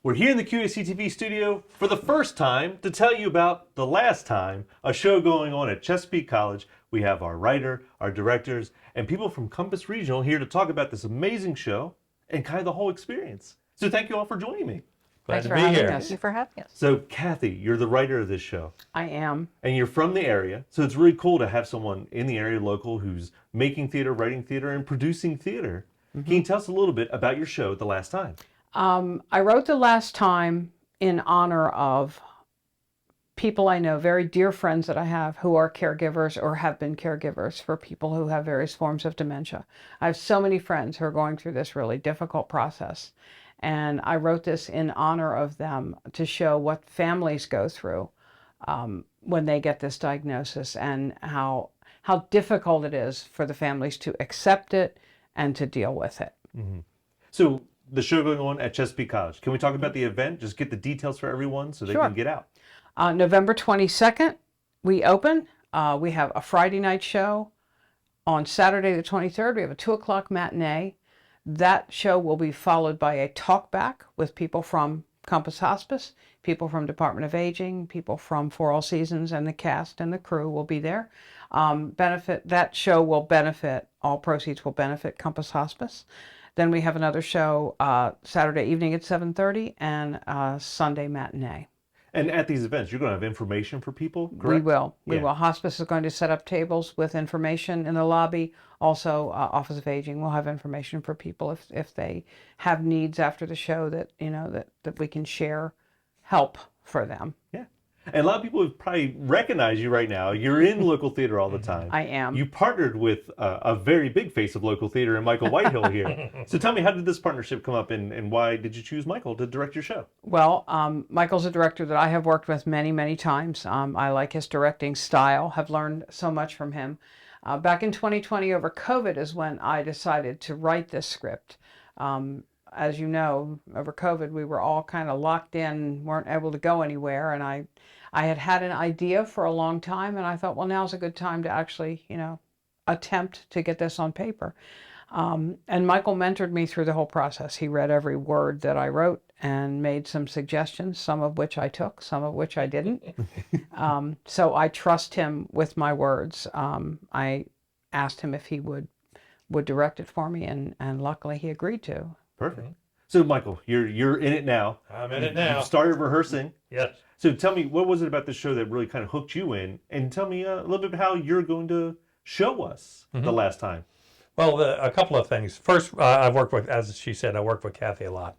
We're here in the QACTV studio for the first time to tell you about the last time a show going on at Chesapeake College. We have our writer, our directors, and people from Compass Regional here to talk about this amazing show and kind of the whole experience. So thank you all for joining me. Glad to be here. Thank you for having us. So Kathy, you're the writer of this show. I am. And you're from the area, so it's really cool to have someone in the area local who's making theater, writing theater, and producing theater. Can you tell us a little bit about your show the last time? I wrote The Last Time in honor of people I know, very dear friends that I have who are caregivers or have been caregivers for people who have various forms of dementia. I have so many friends who are going through this really difficult process. And I wrote this in honor of them to show what families go through when they get this diagnosis and how difficult it is for the families to accept it and to deal with it. So the show going on at Chesapeake College. Can we talk about the event? Just get the details for everyone so they can get out. November 22nd, we open. We have a Friday night show. On Saturday the 23rd, we have a 2 o'clock matinee. That show will be followed by a talk back with people from Compass Hospice, people from Department of Aging, people from For All Seasons, and the cast and the crew will be there. That show will benefit, all proceeds will benefit Compass Hospice. Then we have another show Saturday evening at 7:30 and Sunday matinee. And at these events, you're going to have information for people, correct? We will. We will. Hospice is going to set up tables with information in the lobby. Also, Office of Aging will have information for people if they have needs after the show that that we can share help for them. Yeah. And a lot of people would probably recognize you right now. You're in local theater all the time. I am. You partnered with a very big face of local theater, and Michael Whitehill here. So tell me, how did this partnership come up, and why did you choose Michael to direct your show? Well, Michael's a director that I have worked with many, many times. I like his directing style, have learned so much from him. Back in 2020 over COVID is when I decided to write this script. As you know, over COVID, we were all kind of locked in, weren't able to go anywhere, and I had an idea for a long time, and I thought, well, now's a good time to actually, attempt to get this on paper. And Michael mentored me through the whole process. He read every word that I wrote and made some suggestions, some of which I took, some of which I didn't. So I trust him with my words. I asked him if he would direct it for me, and luckily he agreed to. Perfect. So, Michael, you're in it now. I'm in it now. You started rehearsing. Yes. So tell me, what was it about the show that really kind of hooked you in? And tell me a little bit about how you're going to show us the last time. Well, a couple of things. First, I've worked with, as she said, I worked with Kathy a lot.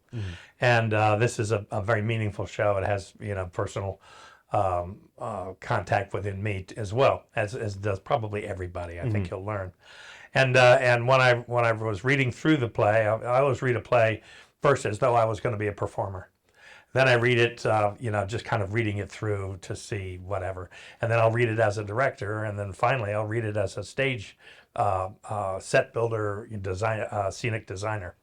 And this is a very meaningful show. It has, personal contact within me as well, as does probably everybody. I think you'll learn. And when I was reading through the play, I always read a play first as though I was going to be a performer. Then I read it, just kind of reading it through to see whatever. And then I'll read it as a director. And then finally, I'll read it as a stage set builder, scenic designer.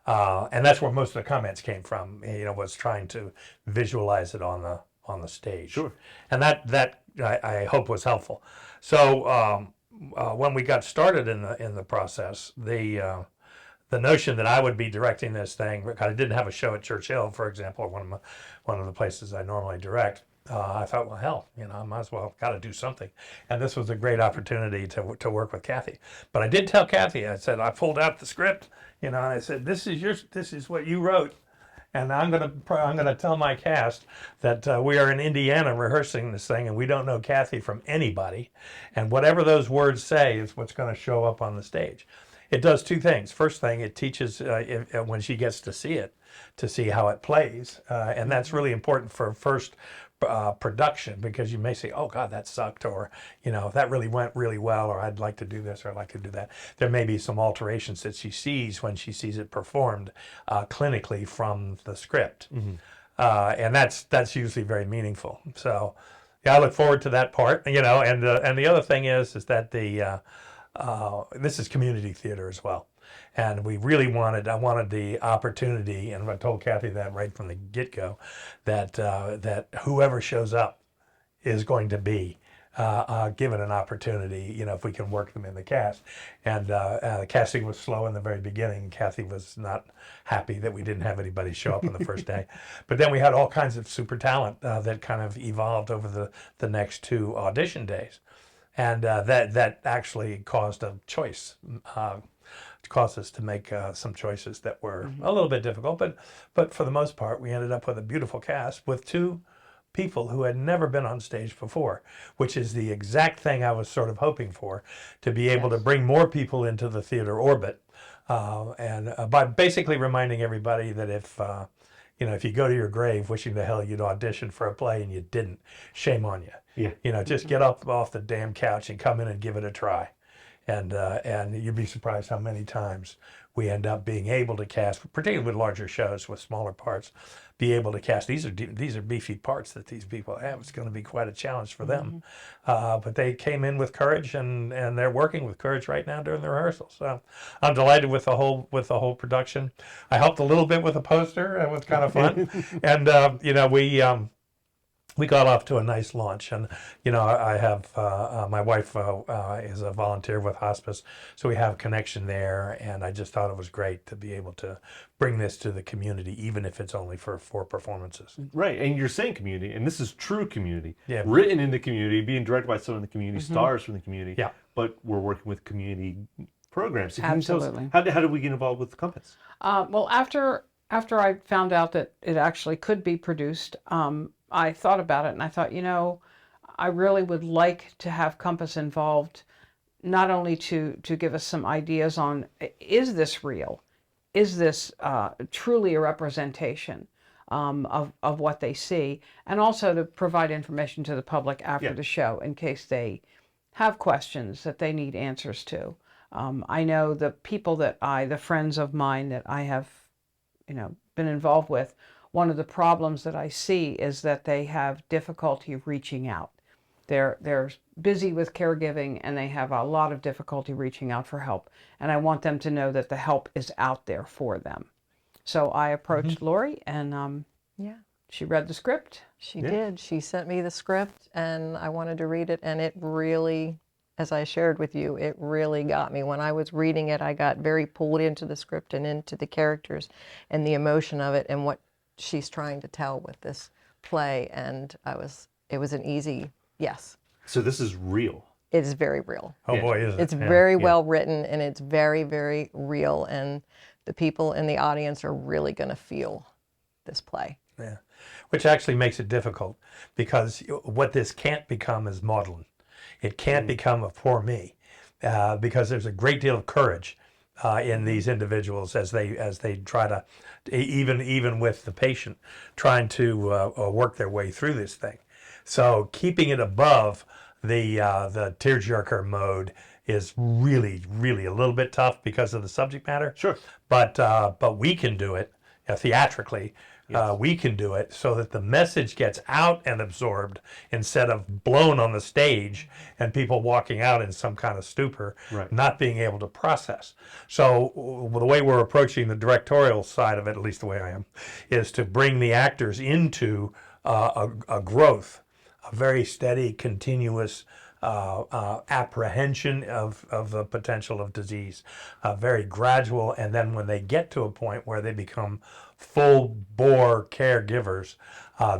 And that's where most of the comments came from, was trying to visualize it on the stage. Sure. And that I hope was helpful. So when we got started in the process, the notion that I would be directing this thing, because I didn't have a show at Churchill, for example, one of the places I normally direct. I thought, well, hell, I might as well got to do something. And this was a great opportunity to work with Kathy. But I did tell Kathy, I said, I pulled out the script, and I said, this is what you wrote. And I'm gonna tell my cast that we are in Indiana rehearsing this thing, and we don't know Kathy from anybody. And whatever those words say is what's going to show up on the stage. It does two things. First thing, it teaches when she gets to see it, to see how it plays. And that's really important for first production, because you may say, oh God, that sucked, or that really went really well, or I'd like to do this, or I'd like to do that. There may be some alterations that she sees when she sees it performed clinically from the script. And that's usually very meaningful. So yeah, I look forward to that part, and the other thing is that this is community theater as well. And I wanted the opportunity, and I told Kathy that right from the get-go, that whoever shows up is going to be given an opportunity, if we can work them in the cast. And the casting was slow in the very beginning. Kathy was not happy that we didn't have anybody show up on the first day. But then we had all kinds of super talent that kind of evolved over the next 2 audition days. And that actually caused a choice. Caused us to make some choices that were a little bit difficult, but for the most part, we ended up with a beautiful cast with 2 people who had never been on stage before, which is the exact thing I was sort of hoping for, to be able to bring more people into the theater orbit, and by basically reminding everybody that if you go to your grave wishing the hell you'd auditioned for a play and you didn't, shame on you. Yeah. Just get up off the damn couch and come in and give it a try. And you'd be surprised how many times we end up being able to cast, particularly with larger shows with smaller parts, be able to cast. These are beefy parts that these people have. It's going to be quite a challenge for them. But they came in with courage, and they're working with courage right now during the rehearsals. So I'm delighted with the whole production. I helped a little bit with the poster. It was kind of fun, and we got off to a nice launch. And I have my wife is a volunteer with hospice, so we have a connection there, and I just thought it was great to be able to bring this to the community, even if it's only for 4 performances. Right, and you're saying community, and this is true community. Yeah. Written in the community, being directed by someone in the community, stars from the community. Yeah. But we're working with community programs. So can you tell us, Absolutely. how did we get involved with Compass? Well, after I found out that it actually could be produced, I thought about it, and I thought, I really would like to have Compass involved, not only to give us some ideas on, is this real? Is this truly a representation of what they see? And also to provide information to the public after the show in case they have questions that they need answers to. I know the people the friends of mine that I have, been involved with, one of the problems that I see is that they have difficulty reaching out. They're busy with caregiving, and they have a lot of difficulty reaching out for help. And I want them to know that the help is out there for them. So I approached Lori, and she read the script. She did. She sent me the script, and I wanted to read it, and it really, as I shared with you, it really got me. When I was reading it, I got very pulled into the script and into the characters and the emotion of it and what she's trying to tell with this play, and it was an easy yes. So this is real. It is very real. Oh boy, is it? It's very well written, and it's very, very real, and the people in the audience are really going to feel this play. Yeah, which actually makes it difficult, because what this can't become is maudlin. It can't become a poor me, because there's a great deal of courage in these individuals as they try to, even with the patient, trying to work their way through this thing. So keeping it above the tearjerker mode is really, really a little bit tough because of the subject matter. Sure. But we can do it theatrically. We can do it so that the message gets out and absorbed instead of blown on the stage and people walking out in some kind of stupor, not being able to process. So the way we're approaching the directorial side of it, at least the way I am, is to bring the actors into a growth, a very steady, continuous apprehension of the potential of disease, very gradual, and then when they get to a point where they become full-bore caregivers,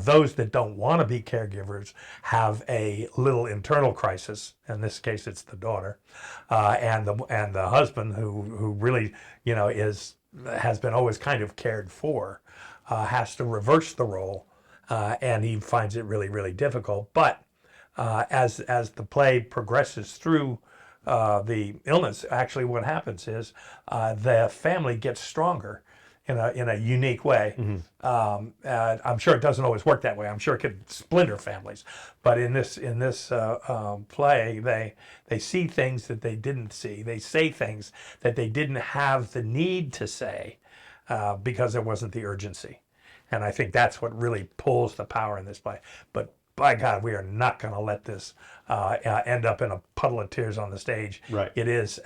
those that don't want to be caregivers have a little internal crisis. In this case, it's the daughter, and the husband who really has been always kind of cared for, has to reverse the role, and he finds it really, really difficult. But as the play progresses through the illness, actually what happens is the family gets stronger in a unique way. I'm sure it doesn't always work that way. I'm sure it could splinter families, but in this play, they see things that they didn't see. They say things that they didn't have the need to say because there wasn't the urgency. And I think that's what really pulls the power in this play. But by God, we are not going to let this end up in a puddle of tears on the stage. Right. It is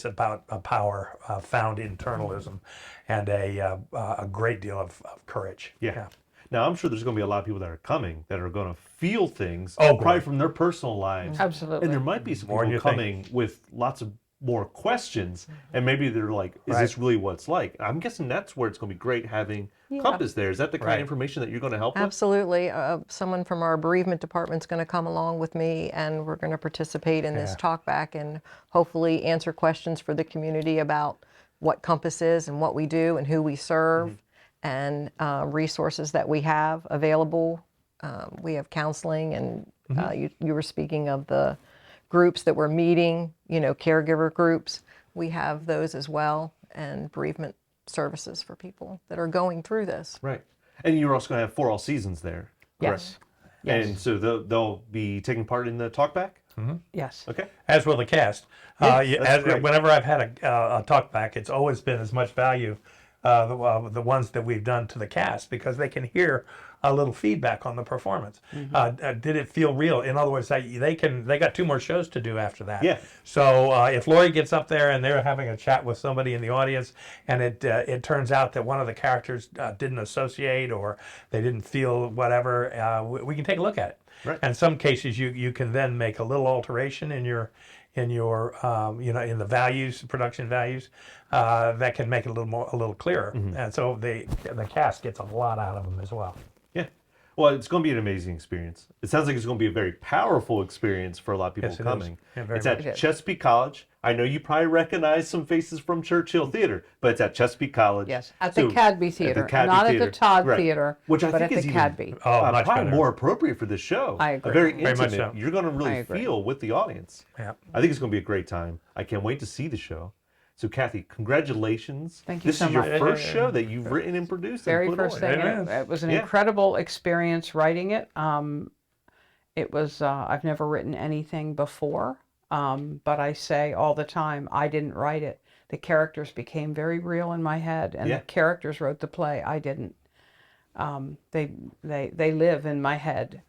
about a power found in internalism and a great deal of courage. Yeah. Now, I'm sure there's going to be a lot of people that are coming that are going to feel things, Oh, probably boy. from their personal lives. Absolutely. And there might be some More than people you think. coming with lots of more questions, and maybe they're like, is this really what it's like? I'm guessing that's where it's going to be great having Compass there. Is that the kind of Right. information that you're going to help with? Absolutely. Someone from our bereavement department is going to come along with me, and we're going to participate in this Yeah. talk back and hopefully answer questions for the community about what Compass is and what we do and who we serve and resources that we have available. We have counseling, and you were speaking of the groups that we're meeting, caregiver groups. We have those as well, and bereavement services for people that are going through this. Right. And you're also going to have For All Seasons there. Yes. And so they'll be taking part in the talkback? Yes. Okay. As will the cast. that's great. Whenever I've had a talk back, it's always been as much value, the ones that we've done to the cast, because they can hear a little feedback on the performance. Did it feel real? In other words, they got 2 more shows to do after that. Yeah. So if Lori gets up there and they're having a chat with somebody in the audience, and it turns out that one of the characters didn't associate, or they didn't feel whatever, we can take a look at it. Right. And in some cases, you can then make a little alteration in your in the values, production values, that can make it a little clearer. And so the cast gets a lot out of them as well. Yeah. Well, it's going to be an amazing experience. It sounds like it's going to be a very powerful experience for a lot of people Yes, it is. coming. Yeah, very It's at much. It is. Chesapeake College. I know you probably recognize some faces from Churchill Theater, but it's at Chesapeake College. Yes, at the So, Cadby Theatre, Cadby not Theatre. at the Todd Right. Theatre, Which I but think at is the even Cadby. Oh, much probably better. more appropriate for this show. I agree. Very Very much intimate. so. You're going to I really agree. feel with the audience. Yeah. I think it's going to be a great time. I can't wait to see the show. So, Kathy, congratulations. Thank you This so is your much. first show that you've written and produced. Very and put first on. thing. It and is. It was an Yeah. incredible experience writing it. It was, I've never written anything before, but I say all the time, I didn't write it. The characters became very real in my head, and Yeah. the characters wrote the play. I didn't. They live in my head.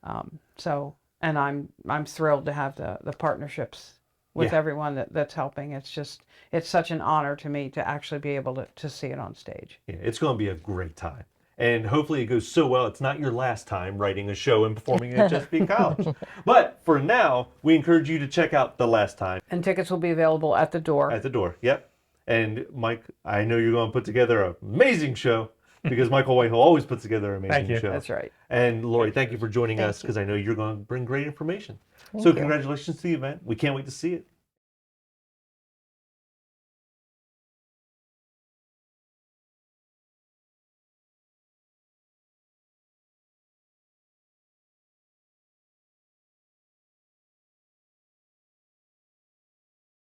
And I'm thrilled to have the partnerships with Yeah. everyone that's helping. It's such an honor to me to actually be able to see it on stage. Yeah, it's going to be a great time. And hopefully it goes so well, it's not your last time writing a show and performing at Chesapeake College. But for now, we encourage you to check out The Last Time And tickets will be available at the door. at the door. Yep. And Mike, I know you're going to put together an amazing show because Michael Whitehill always puts together an Thank amazing you. show. That's right. And Lori, thank you for joining Thank us you. because I know you're going to bring great information. So you. congratulations to the event. We can't wait to see it.